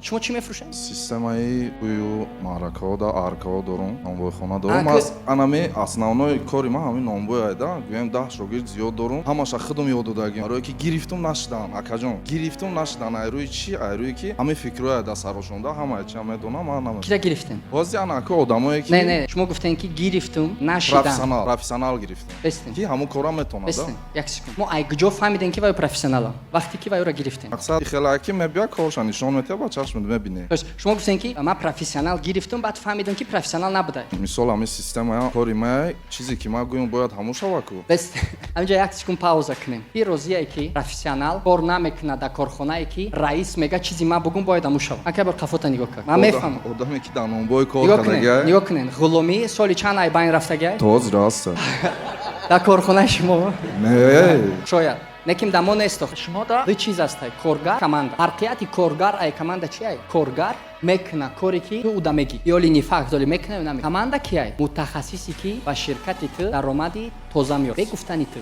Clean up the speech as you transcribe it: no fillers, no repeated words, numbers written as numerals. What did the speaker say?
شما چی میفروشین؟ Системаи бӯю маъракаҳо да аркаҳо дорум, номбойхона дорум. Аз анами основной кори ман ҳамин номбой айда. Гӯям 10 шогирд зиёд дорум. Ҳамаша худам ёдодагим. Арое ки гирифтум нашидан, акаҷон. Гирифтум нашидан айрӯи чи? Айрӯи ки ҳамин фикрҳои айда сарошонда, ҳамаи чи медонам, ман намедонам. کجا گرفتین؟ Бози анака одамое ки نه شما گفتین که گرفتم نشیدم. профессионал гирифтем. بستین. Ки ҳамун кора метавонад. بستین. یک سکون. ما ای کجا فهمیدین که وای پروفسیونالم؟ وقتی که وای را گرفتین. Мақсад хелаки мебия корша нишон метия ба чашм мебине. پس شما گفتین که من پروفسیونال گرفتم بعد فهمیدم که پروفسیونال نبوده. Мисол ҳамин системаи кори ман чизе ки ман гӯям бояд ҳамун шава ку. بس همینجا یک سکون پاوزا کنیم. این روزیه که پروفسیونال کار نمیکنه در کارخانه‌ای که رئیس میگه چیزی ما بگم باید همون شود. من که بر کفوت نگاه کنم. من میفهمم. Одаме ки дар номбой кор نگاه کنین. кардагия. نگاه کنین. غلامی سالی چند ای بین رفتگی؟ Тоз раст. در کارخانه شما. Не. شاید. نکیم دمو نیست. شما دا دو چیز است. کارگر، کماندا. فرقیت کارگر ای کماندا چیه؟ کارگر میکنه کاری که تو اون میگی. یالی نفاق داری میکنه یا نمیکنه. کماندا کیه؟ متخصصی که با شرکتی تو درآمدی تازه میاره. به گفتنی تو.